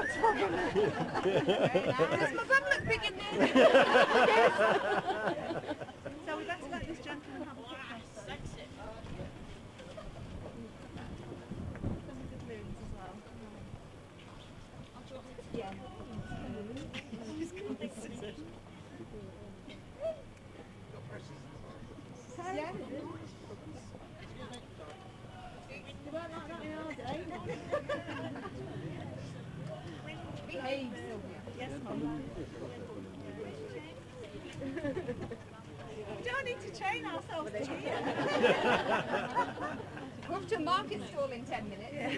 Does my bum look big in there? So we better let this gentleman have a quick rest. Some of the balloons as well. Yeah. Yeah. You weren't like that in our day. Behave, Sylvia. Yes, Mum. We don't need to chain ourselves to here. We're off to a market stall in 10 minutes. Yeah.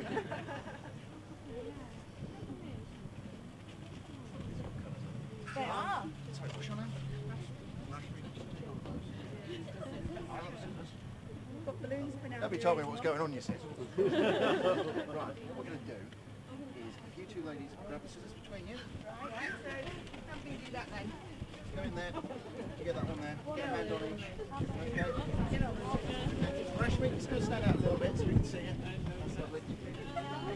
They are. Sorry, what's your name? We've got balloons for now. Nobody told me what was going on, you said. Right, what we're going to do is, if you two ladies grab the scissors between you. Right, so how can we do that then? Go in there, you get that one there, get a hand on each. Okay. Fresh meat, it's going to stand out a little bit so we can see it. That's lovely.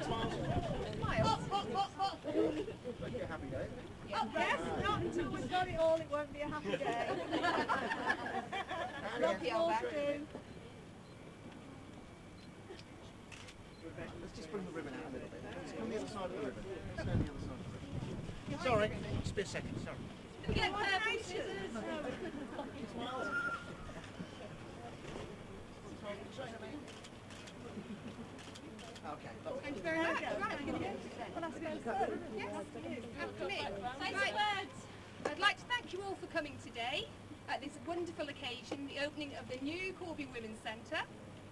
Smiles. Miles. Make it a happy day. Yes, not until we've got it all, it won't be a happy day. Love the old back. Let's just bring the ribbon out a little bit. Let's come the other side of the ribbon. Stand the other side of the ribbon. Sorry, just be a second, sorry. Get purple scissors. Okay, lovely. Thank you very much. Right, I'm going to go then. Well, I suppose so. Yes, after me. Right. I'd like to thank you all for coming today at this wonderful occasion, the opening of the new Corby Women's Centre.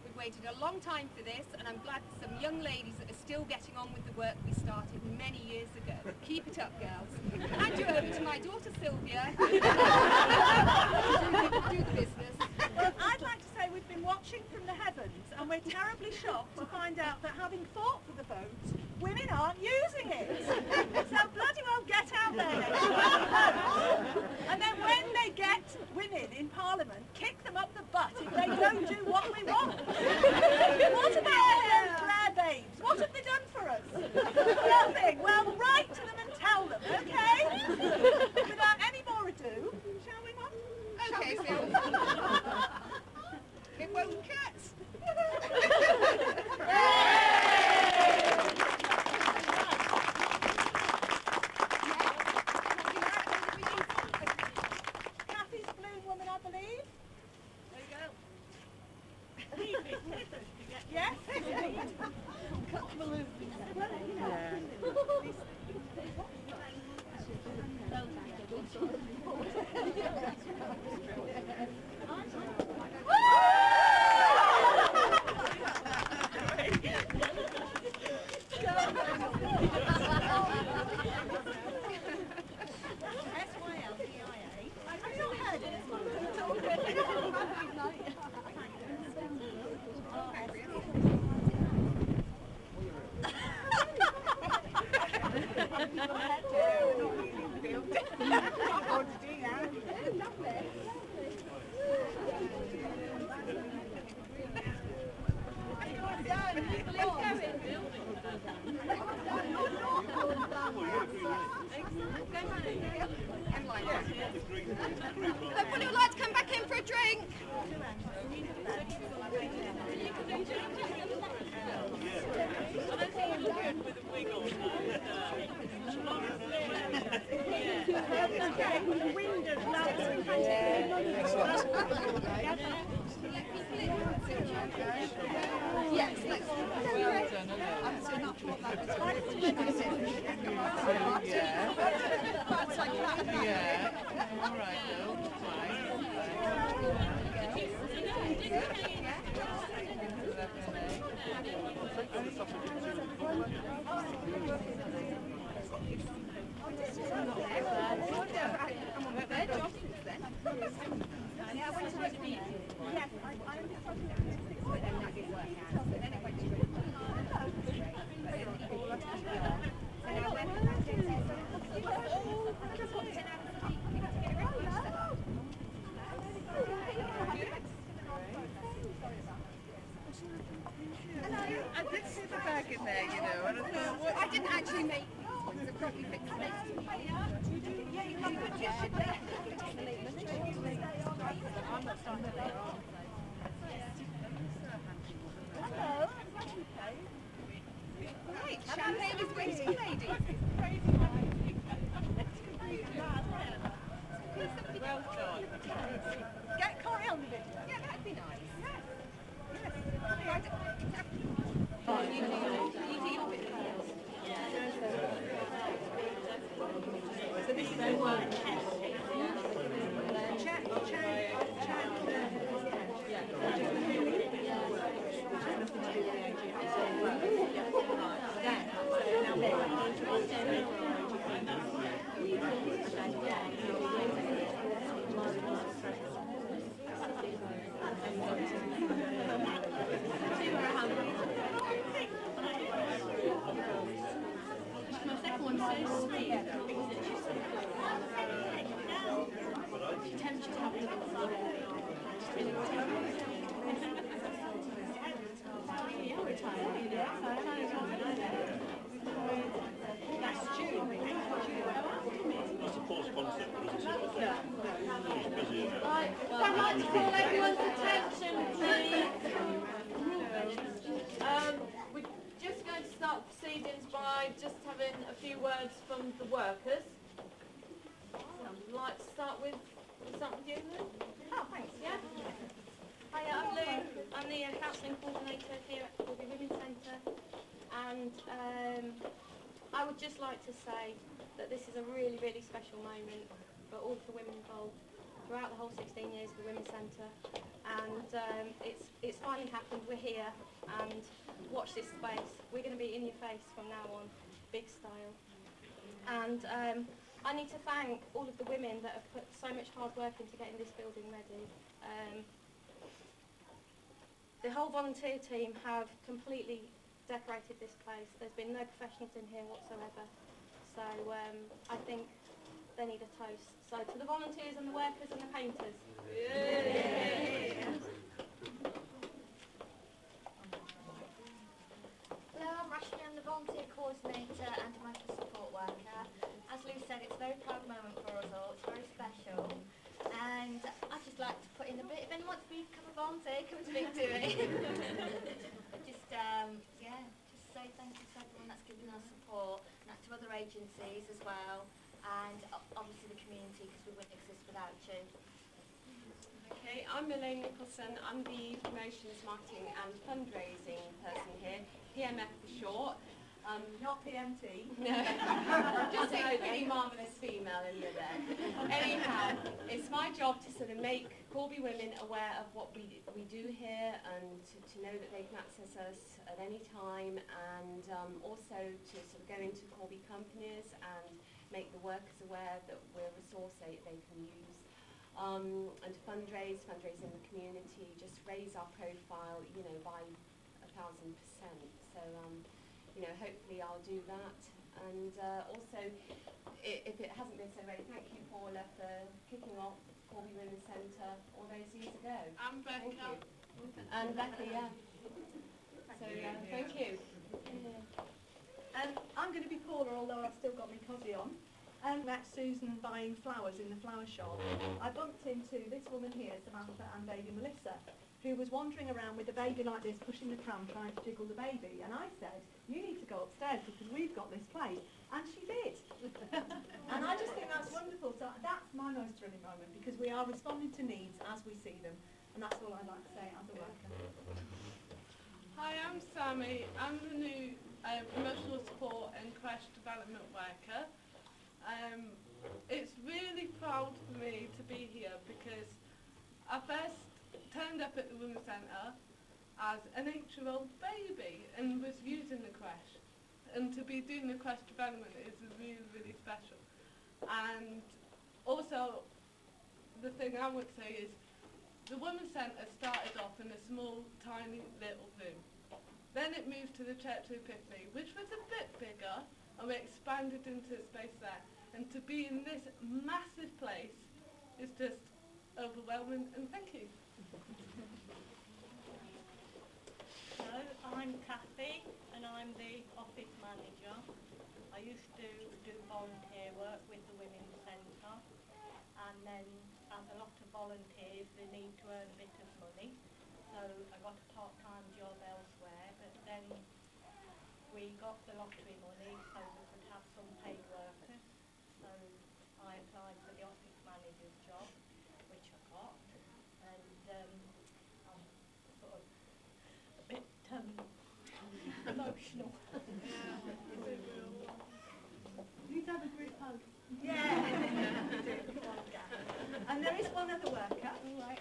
We've waited a long time for this, and I'm glad for some young ladies that are still getting on with the work we started many years ago. Keep it up, girls. Hand you over to my daughter Sylvia to do the business. Well, I'd like to say we've been watching from the heavens, and we're terribly shocked to find out that having fought for the vote, women aren't using it. So bloody well get out there. And then when they get women in Parliament, kick them up the butt if they don't do what we want. What about them Blair babes? What have they done for us? Nothing. Well, write to them and tell them, okay? Without any more ado, shall we, Mum? Okay, so it won't cut. Kathy's balloon woman, I believe. There you go. Yes. Cut the balloon. Everybody would like to come back in for a drink. Yes, let's do that. I'm so not what that was. Yeah. All right, though. I did see the bag in there, you know, and I thought, what? I didn't actually make It's a properly fixed place. Yeah, you can put your shit there. I'm not starting to later on. Hello. Right, champagne is waiting, ladies. Well done. Get Corey on the video. Yeah, that'd be nice. So this is the one. My second one's so sweet because it's just she tempts you to have a little just really That's a false concept, isn't it? Right, I'd like to call everyone's attention, please. We're just going to start proceedings by just having a few words from the workers. I'd like to start with you, Lou. Oh, thanks. Yeah? Hi, I'm Lou. I'm the counselling coordinator here at the Corby Women's Centre, and I would just like to say that this is a really, really special moment for all of the women involved throughout the whole 16 years of the Women's Centre, and it's finally happened. We're here, and watch this space. We're going to be in your face from now on, big style. And I need to thank all of the women that have put so much hard work into getting this building ready. The whole volunteer team have completely decorated this place. There's been no professionals in here whatsoever. So I think they need a toast. So to the volunteers and the workers and the painters. Yeah. Hello, I'm Rashmi, I'm the volunteer coordinator and micro support worker. As Lou said, it's a very proud moment for us all. It's very special. And I'd just like to put in a bit, if anyone wants to become a volunteer, come and speak to me. Just say thank you to everyone that's given us support, and that's to other agencies as well, and obviously the community, because we wouldn't exist without you. Okay, I'm Elaine Nicholson. I'm the promotions, marketing and fundraising person here, PMF for short. Not PMT. No, just a pretty marvellous female in the there. Anyhow, it's my job to sort of make Corby women aware of what we do here, and to know that they can access us at any time, and also to sort of go into Corby companies and make the workers aware that we're a resource they can use. And to fundraise in the community, just raise our profile, you know, by 1,000%. So, you know, hopefully I'll do that. And also, if it hasn't been so already, thank you, Paula, for kicking off Corby Women's Centre all those years ago. And Becca. Thank you. And Becca, yeah. So, thank you. I'm going to be Paula, although I've still got my cosy on. And met Susan buying flowers in the flower shop. I bumped into this woman here, Samantha, and baby Melissa, who was wandering around with a baby like this, pushing the pram, trying to jiggle the baby. And I said, you need to go upstairs because we've got this place. And she did. And I just think that's wonderful. So that's my most thrilling moment, because we are responding to needs as we see them. And that's all I'd like to say as a worker. Hi, I'm Sammy. I'm the new promotional support and crash development worker. It's really proud for me to be here, because I first turned up at the Women's Centre as an 8-year-old baby and was using the crash. And to be doing the crash development is really, really special. And also, the thing I would say is, the Women's Centre started off in a small, tiny little room. Then it moved to the Church of Epiphany, which was a bit bigger, and we expanded into space there. And to be in this massive place is just overwhelming, and thank you. Hello, I'm Kathy, and I'm the office manager. I used to to do volunteer work with the Women's Centre, and then as a lot of volunteers they need to earn a bit of money, so I got a part-time job elsewhere, but then we got the lottery money so we could have some paid workers, so I applied for the office manager's job, which I got, and I'm sort of a bit emotional. You'd have a group hug. Yeah. And there is one other worker. Right.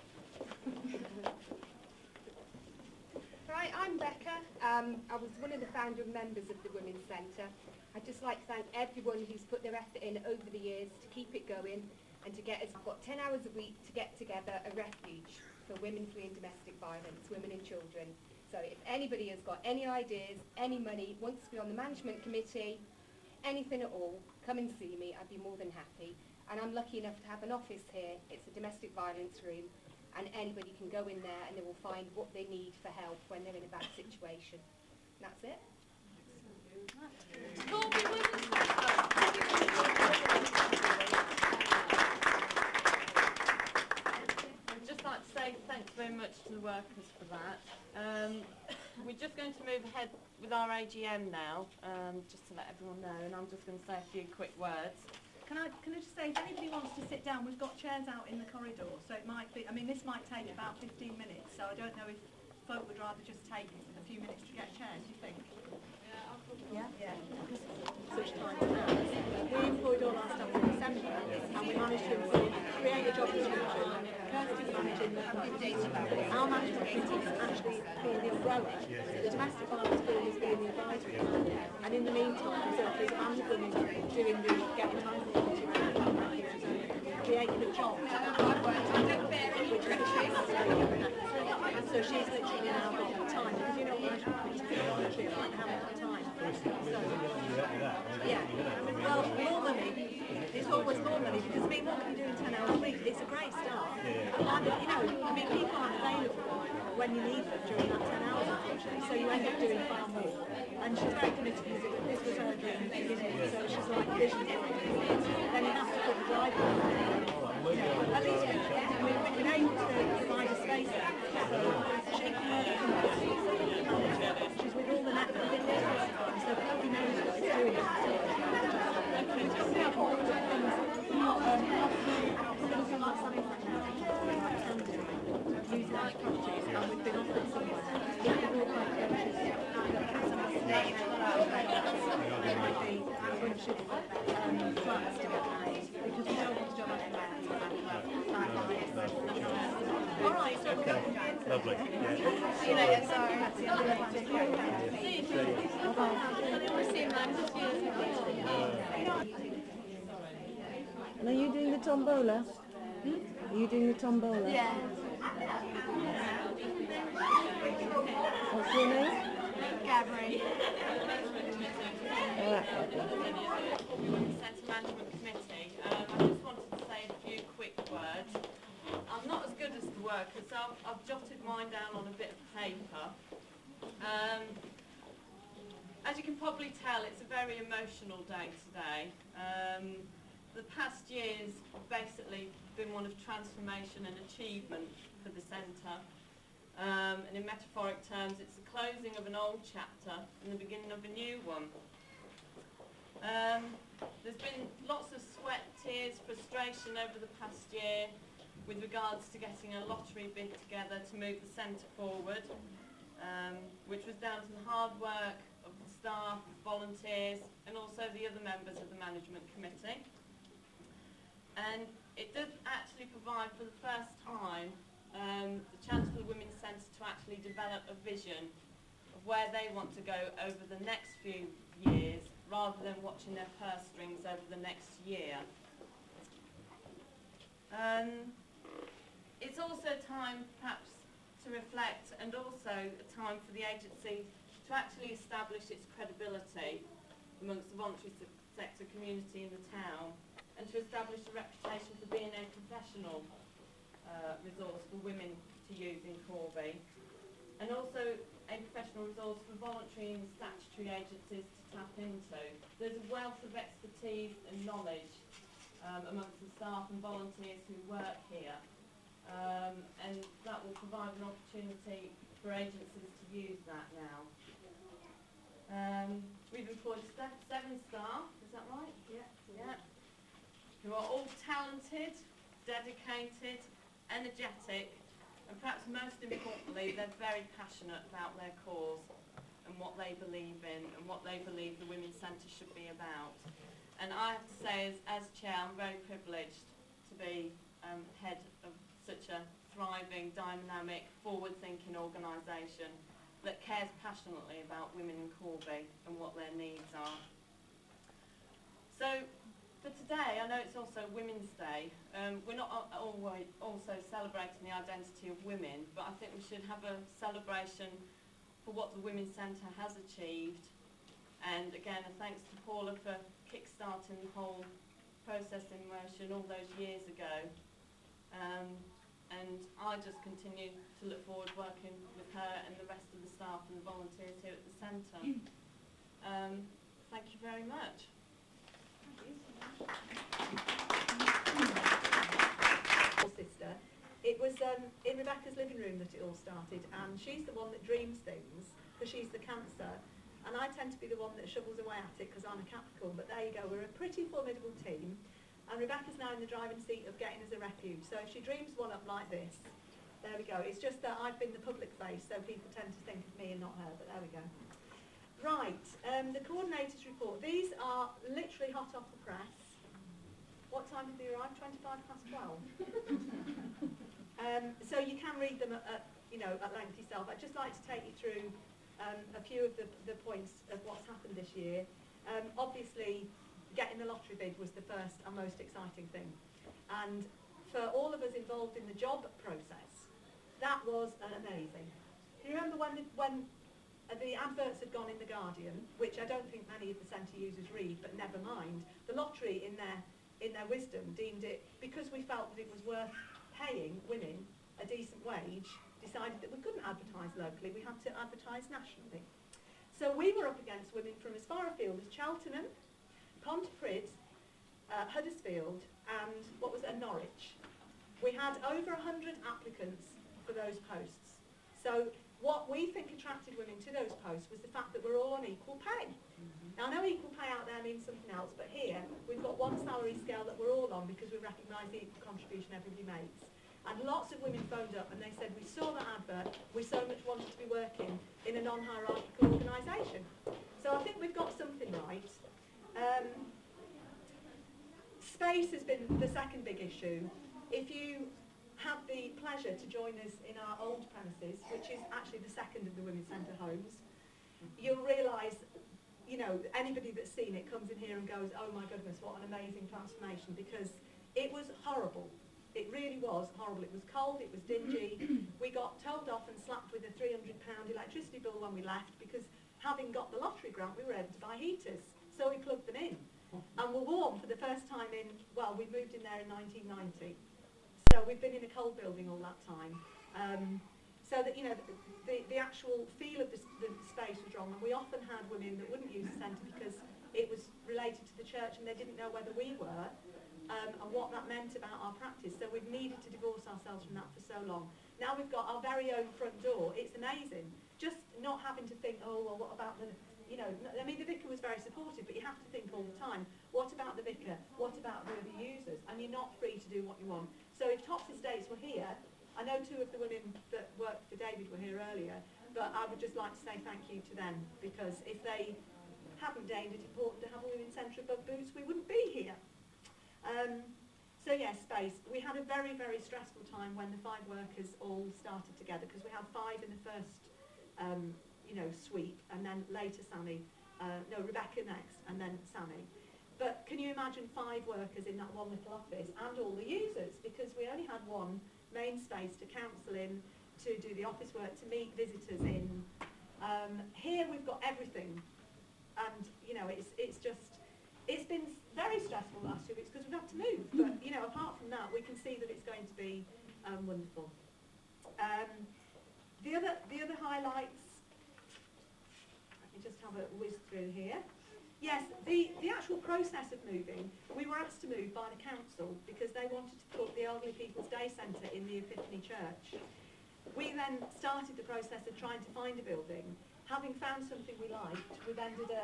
Right, I'm Becca. I was one of the founder members of the Women's Centre. I'd just like to thank everyone who's put their effort in over the years to keep it going and to get us. I've got 10 hours a week to get together a refuge for women fleeing domestic violence, women and children. So if anybody has got any ideas, any money, wants to be on the management committee, anything at all, come and see me. I'd be more than happy. And I'm lucky enough to have an office here. It's a domestic violence room, and anybody can go in there and they will find what they need for help when they're in a bad situation. And that's it. Corby Women's I'd just like to say thanks very much to the workers for that. We're just going to move ahead with our AGM now, just to let everyone know, and I'm just going to say a few quick words. Can I just say, if anybody wants to sit down, we've got chairs out in the corridor, so it might be, I mean, this might take about 15 minutes, so I don't know if folk would rather just take a few minutes to get chairs, do you think? Yeah? Yeah. Such time as now. We employed all our staff in December, and we managed to create a job description. Kirsty's managing our management committee is actually being the umbrella. The domestic violence bill is being the advisory committee. And in the meantime, there's a band of women doing the getting the management committee creating a job. So she's literally now got time, because you know management committee is like having time. Yeah. Well, more money. It's always more money, because I mean, what can you do in 10 hours a week? It's a great start. And, you know, I mean, people aren't available when you need them during that 10 hours, unfortunately, so you end up doing far more. And she's very committed to it. This was her dream, so she's like, vision. Then you have to put the drive on. At least we've been able to provide a space there. So she can work. She's with all the network. So Corby knows what it's doing. Using our properties, and we've been offered somewhere. There might be a bunch of flats to get made, because we don't want to do it. All right, so Lovely. see you later. Sorry. And are you doing the tombola? Are you doing the tombola? Yeah. What's your name? Gabri. All right. Centre Management Committee. I just wanted to say a few quick words. I'm not as good as the workers, so I've jotted mine down on a bit of paper. As you can probably tell, it's a very emotional day today. The past year's basically been one of transformation and achievement for the centre. And in metaphoric terms, it's the closing of an old chapter and the beginning of a new one. There's been lots of sweat, tears, frustration over the past year with regards to getting a lottery bid together to move the centre forward, which was down to the hard work of the staff, volunteers, and also the other members of the management committee. And it did actually provide for the first time the chance for the Women's Centre to actually develop a vision of where they want to go over the next few years, rather than watching their purse strings over the next year. It's also time perhaps to reflect, and also a time for the agency to actually establish its credibility amongst the voluntary sector community in the town, and to establish a reputation for being a professional resource for women to use in Corby, and also a professional resource for voluntary and statutory agencies to tap into. There's a wealth of expertise and knowledge amongst the staff and volunteers who work here, and that will provide an opportunity for agencies to use that now. We've employed 7 staff, is that right? Yeah. Who are all talented, dedicated, energetic, and perhaps most importantly, they're very passionate about their cause and what they believe in and what they believe the Women's Centre should be about. And I have to say, as chair, I'm very privileged to be head of such a thriving, dynamic, forward-thinking organisation that cares passionately about women in Corby and what their needs are. So, for today, I know it's also Women's Day. We're not always also celebrating the identity of women, but I think we should have a celebration for what the Women's Centre has achieved. And again, a thanks to Paula for kick-starting the whole process in motion all those years ago. And I just continue to look forward working with her and the rest of the staff and the volunteers here at the centre. Thank you very much. Sister. It was in Rebecca's living room that it all started, and she's the one that dreams things because she's the Cancer, and I tend to be the one that shovels away at it because I'm a Capricorn. But there you go, we're a pretty formidable team, and Rebecca's now in the driving seat of getting us a refuge. So if she dreams one up like this, there we go. It's just that I've been the public face, so people tend to think of me and not her, but there we go. Right, the coordinators report. These are literally hot off the press. What time did they arrive? 12:25. So you can read them at length yourself. I'd just like to take you through a few of the points of what's happened this year. Obviously, getting the lottery bid was the first and most exciting thing. And for all of us involved in the job process, that was amazing. Do you remember when the adverts had gone in The Guardian, which I don't think many of the centre users read, but never mind, the lottery in their wisdom deemed it, because we felt that it was worth paying women a decent wage, decided that we couldn't advertise locally, we had to advertise nationally. So we were up against women from as far afield as Cheltenham, Pontypridd, Huddersfield and Norwich. We had over 100 applicants for those posts. So what we think attracted women to those posts was the fact that we're all on equal pay. Now, I know equal pay out there means something else, but here we've got one salary scale that we're all on because we recognise the equal contribution everybody makes. And lots of women phoned up and they said, we saw that advert, we so much wanted to be working in a non-hierarchical organisation. So I think we've got something right. Space has been the second big issue. If you have the pleasure to join us in our old premises, which is actually the second of the Women's Centre homes, you'll realise, anybody that's seen it comes in here and goes, oh my goodness, what an amazing transformation, because it was horrible. It really was horrible. It was cold, it was dingy. We got told off and slapped with a £300 electricity bill when we left because, having got the lottery grant, we were able to buy heaters. So we plugged them in. And we're warm for the first time in, well, we moved in there in 1990. So we've been in a cold building all that time. So that, the actual feel of the space was wrong. And we often had women that wouldn't use the centre because it was related to the church and they didn't know whether we were. And what that meant about our practice. So we've needed to divorce ourselves from that for so long. Now we've got our very own front door. It's amazing. Just not having to think, oh, well, what about the, I mean, the vicar was very supportive, but you have to think all the time, what about the vicar? What about the other users? And you're not free to do what you want. So if Tops Estates were here, I know 2 of the women that worked for David were here earlier, but I would just like to say thank you to them, because if they hadn't deemed it important to have a women's centre above Boots, we wouldn't be here. So yes, space. We had a very, very stressful time when the 5 workers all started together, because we had 5 in the first, sweep, and then later Rebecca next, and then Sammy. But can you imagine 5 workers in that one little office, and all the users, because we only had one main space to counsel in, to do the office work, to meet visitors in. Here we've got everything, and it's been very stressful the last 2 weeks because we've had to move. But apart from that, we can see that it's going to be wonderful. The other highlights, just have a whiz through here. Yes, the actual process of moving, we were asked to move by the council because they wanted to put the Elderly People's Day Centre in the Epiphany Church. We then started the process of trying to find a building. Having found something we liked, we then did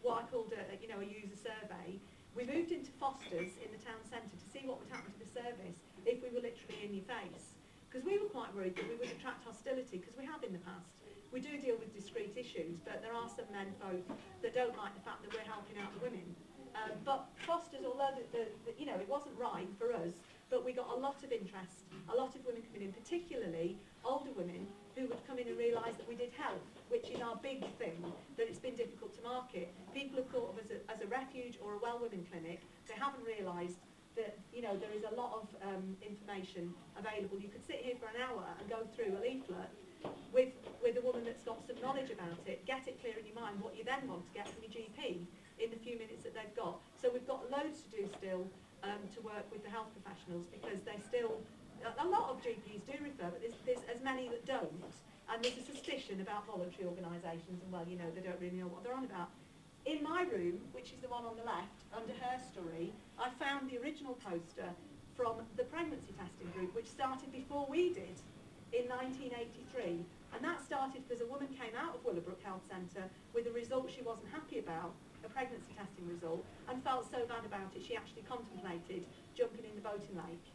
what I called a user survey. We moved into Foster's in the town centre to see what would happen to the service if we were literally in your face. Because we were quite worried that we would attract hostility, because we have in the past. We do deal with discrete issues, but there are some men folk that don't like the fact that we're helping out the women. But Foster's, although it wasn't right for us, but we got a lot of interest, a lot of women coming in, particularly older women who would come in and realise that we did health, which is our big thing, that it's been difficult to market. People have thought of us as a refuge or a well women clinic. They haven't realised that there is a lot of information available. You could sit here for an hour and go through a leaflet with a woman that's got some knowledge about it, get it clear in your mind what you then want to get from your GP in the few minutes that they've got. So we've got loads to do still to work with the health professionals, because they still, a lot of GPs do refer, but there's as many that don't, and there's a suspicion about voluntary organisations, and they don't really know what they're on about. In my room, which is the one on the left, under her story, I found the original poster from the pregnancy testing group, which started before we did in 1983. And that started because a woman came out of Willowbrook Health Centre with a result she wasn't happy about, a pregnancy testing result, and felt so bad about it she actually contemplated jumping in the boating lake.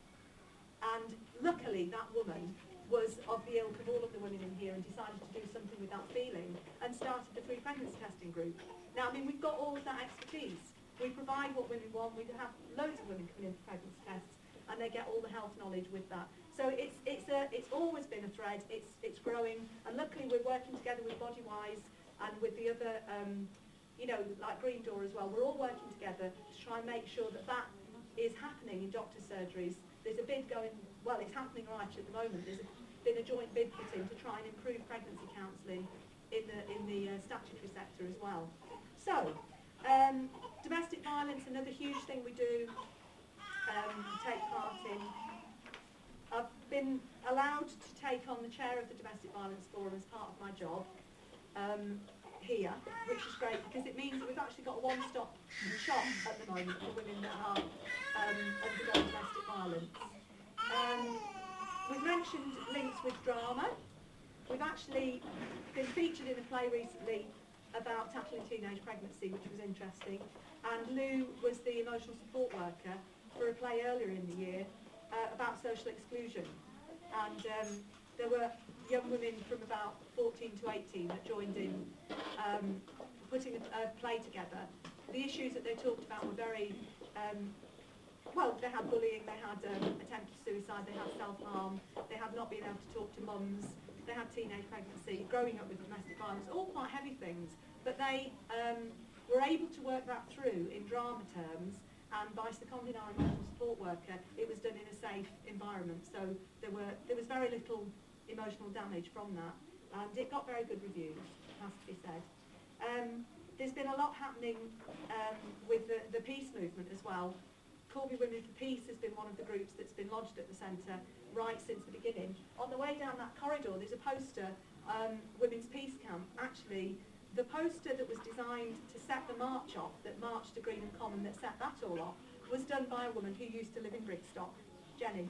And luckily that woman was of the ilk of all of the women in here and decided to do something with that feeling and started the free pregnancy testing group. Now, we've got all of that expertise. We provide what women want. We have loads of women coming in for pregnancy tests, and they get all the health knowledge with that. So it's always been a thread. It's growing, and luckily we're working together with Bodywise and with the other, like Green Door as well. We're all working together to try and make sure that that is happening in doctor surgeries. There's a bid going, well, it's happening right at the moment. There's been a joint bid put in to try and improve pregnancy counselling in the statutory sector as well. So, domestic violence, another huge thing we do take part in. I've been allowed to take on the chair of the Domestic Violence Forum as part of my job here, which is great because it means that we've actually got a one-stop shop at the moment for women that are undergoing domestic violence. We've mentioned links with drama. We've actually been featured in a play recently about tackling teenage pregnancy, which was interesting, and Lou was the emotional support worker for a play earlier in the year about social exclusion, and there were young women from about 14 to 18 that joined in putting a play together. The issues that they talked about were very, well, they had bullying, they had attempted suicide, they had self-harm, they had not been able to talk to mums, they had teenage pregnancy, growing up with domestic violence, all quite heavy things, but they were able to work that through in drama terms. And by seconding our emotional support worker, it was done in a safe environment. So there was very little emotional damage from that, and it got very good reviews, it has to be said. There's been a lot happening with the peace movement as well. Corby Women for Peace has been one of the groups that's been lodged at the centre right since the beginning. On the way down that corridor, there's a poster, Women's Peace Camp. Actually, the poster that was designed to set the march off, that marched to Greenham Common, that set that all off, was done by a woman who used to live in Brigstock, Jenny.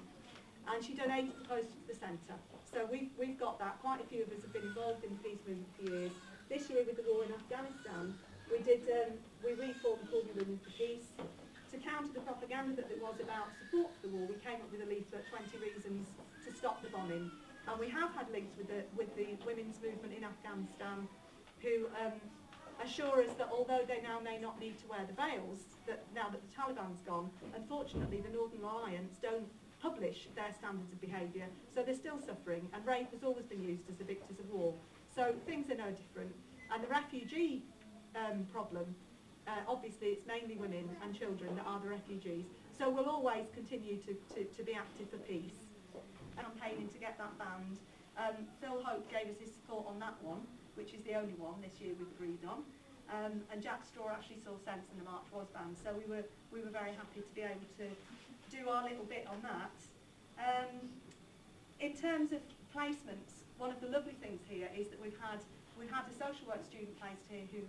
And she donated the poster to the centre. So we've got that. Quite a few of us have been involved in the peace movement for years. This year with the war in Afghanistan, we reformed Corby Women for Peace. To counter the propaganda that there was about support for the war, we came up with a leaflet, 20 Reasons to Stop the Bombing. And we have had links with the women's movement in Afghanistan, who assure us that although they now may not need to wear the veils, that now that the Taliban's gone, unfortunately the Northern Alliance don't publish their standards of behaviour, so they're still suffering, and rape has always been used as the victors of war. So things are no different. And the refugee problem, obviously it's mainly women and children that are the refugees, so we'll always continue to be active for peace. Campaigning to get that banned. Phil Hope gave us his support on that one, which is the only one this year we've agreed on. And Jack Straw actually saw sense and the march was banned, so we were very happy to be able to do our little bit on that. In terms of placements, one of the lovely things here is that we've had We've had a social work student placed here who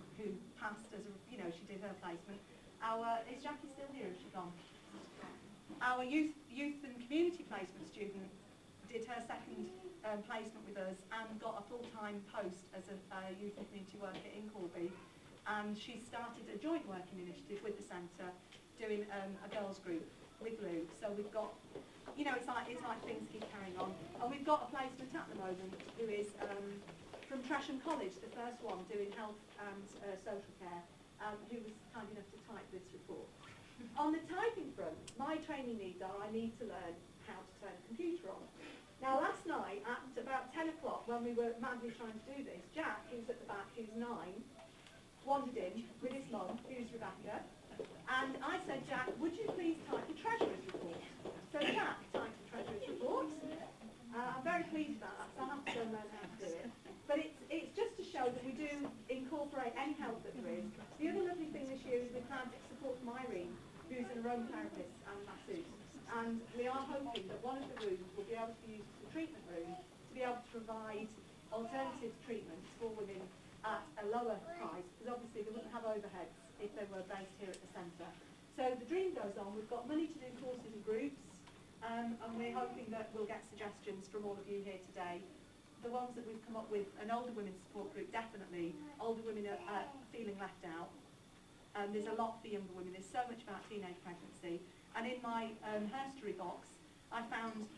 passed as a, she did her placement. Is Jackie still here? Has she gone? Our youth and community placement student did her second placement with us and got a full-time post as a youth and community worker in Corby. And she started a joint working initiative with the centre, doing a girls group with Lou. So we've got, it's like things keep carrying on. And we've got a placement at the moment who is from Tresham College, the first one, doing health and social care, who was kind enough to type this report. On the typing front, my training needs are I need to learn how to turn a computer on. Now last night at about 10 o'clock when we were madly trying to do this, Jack, who's at the back, who's 9, wandered in with his mum, who's Rebecca, and I said, Jack, would you please type a treasurer's report? So Jack typed a treasurer's report. I'm very pleased about that, so I'll have to go and learn how to do it. But it's just to show that we do incorporate any help that there is. The other lovely thing this year is we've had support from Irene, who's an aromatherapist and masseuse. And we are hoping that one of the rooms will be able to be used as a treatment room to be able to provide alternative treatments for women at a lower price, because obviously they wouldn't have overheads if they were based here at the centre. So the dream goes on. We've got money to do courses and groups, and we're hoping that we'll get suggestions from all of you here today. The ones that we've come up with, an older women's support group, definitely. Older women are feeling left out. There's a lot for younger women. There's so much about teenage pregnancy. And in my herstory box, I found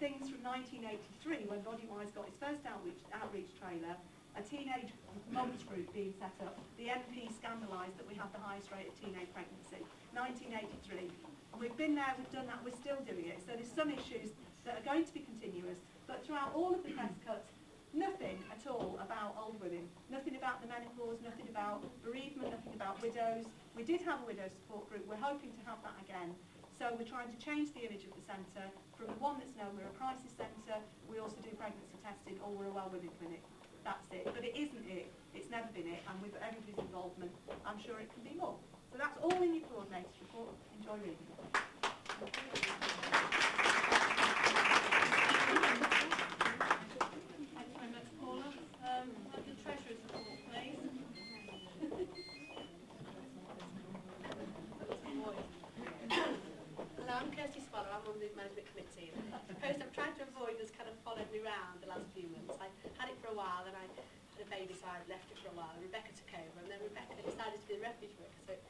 things from 1983 when Bodywise got its first outreach trailer, a teenage mums group being set up. The MP scandalised that we have the highest rate of teenage pregnancy. 1983. We've been there, we've done that, we're still doing it. So there's some issues that are going to be continuous, but throughout all of the press cuts, nothing at all about older women, nothing about the menopause, nothing about bereavement, nothing about widows. We did have a widow support group, we're hoping to have that again. So we're trying to change the image of the centre from the one that's known we're a crisis centre, we also do pregnancy testing, or we're a well women clinic. That's it. But it isn't it, it's never been it, and with everybody's involvement, I'm sure it can be more. So that's all in your coordinator's report. Enjoy reading it. Thanks very much, Paula. Have the treasurer's report, please. Hello, I'm Kirsty Swallow. I'm on the management committee. The post I'm trying to avoid has kind of followed me around the last few months. I had it for a while, then I had a baby, so I left it for a while. And Rebecca took over, and then Rebecca decided to be the refuge worker, so it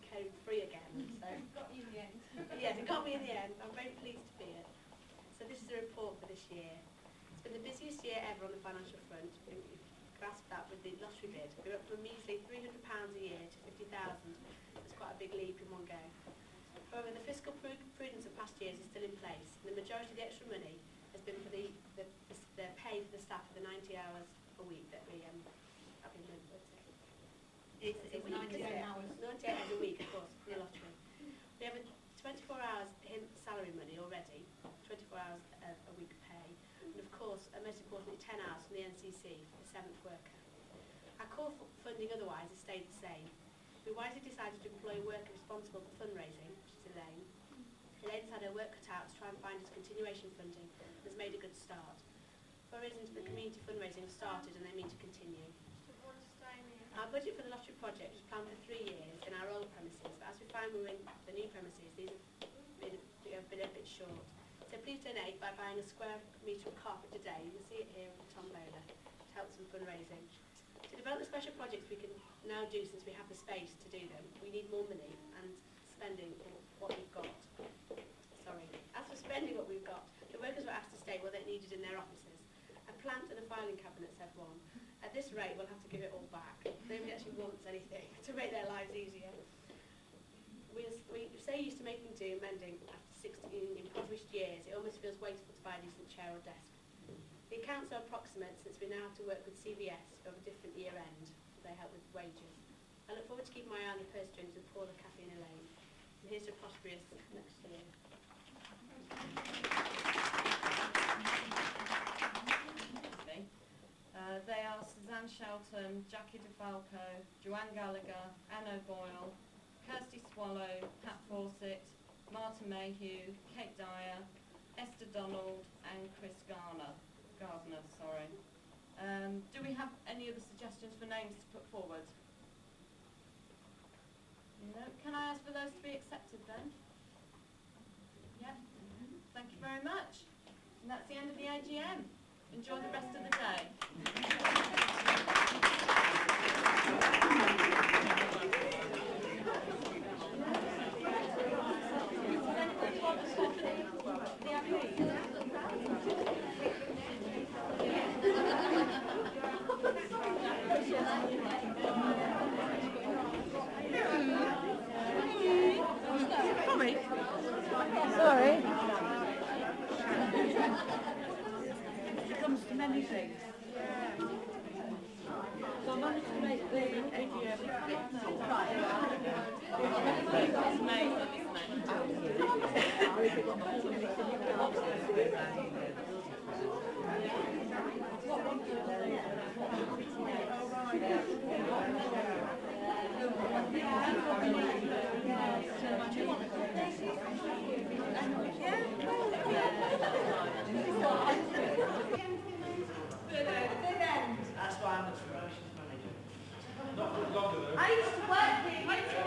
became free again. So Got you in the end. yes, it got me in the end. I'm very pleased to be it. So this is the report for this year. It's been the busiest year ever on the financial front. You've grasped that with the lottery bid. We went from a measly £300 a year to 50,000. It's quite a big leap in one go. However, the fiscal prudence of past years is still in place. And the majority of the extra money has been for the pay for the staff for the 90 hours a week that we have been doing. It's 98 hours. 98 hours a week, of course, for the lottery. We have a 24 hours salary money already, 24 hours a week pay, and of course, and most importantly, 10 hours from the NCC for the 7th worker. Our core funding otherwise has stayed the same. We wisely decided to employ a worker responsible for fundraising, which is Elaine. Elaine's had her work cut out to try and find us continuation funding and has made a good start. Fundraising for the community fundraising has started and they mean to continue. Our budget for the lottery project was planned for 3 years in our old premises, but as we find we're in the new premises, these have been a bit short. So please donate by buying a square metre of carpet today. You can see it here with the tombola to help some fundraising. To develop the special projects we can now do since we have the space to do them, we need more money and spending what we've got. Sorry. As for spending what we've got, the workers were asked to stay what they needed in their offices. A plant and a filing cabinet said one. At this rate, we'll have to give it all back. Nobody actually wants anything to make their lives easier. We're so used to making do and mending after 16 impoverished years, it almost feels wasteful to buy a decent chair or desk. The accounts are approximate since we now have to work with CVS of a different year end. They help with wages. I look forward to keeping my eye on the purse strings with Paula, Kathy and Elaine. And here's to a prosperous next year. They are Suzanne Shelton, Jackie DeFalco, Joanne Gallagher, Anne O'Boyle, Kirsty Swallow, Pat Fawcett, Martha Mayhew, Kate Dyer, Esther Donald and Chris Gardner. Do we have any other suggestions for names to put forward? No. Can I ask for those to be accepted then? Yeah. Thank you very much. And that's the end of the AGM. Enjoy the rest of the day. Sorry. It comes to many things. So I managed to make the AGM. That's why I'm the promotions manager. I used to work here.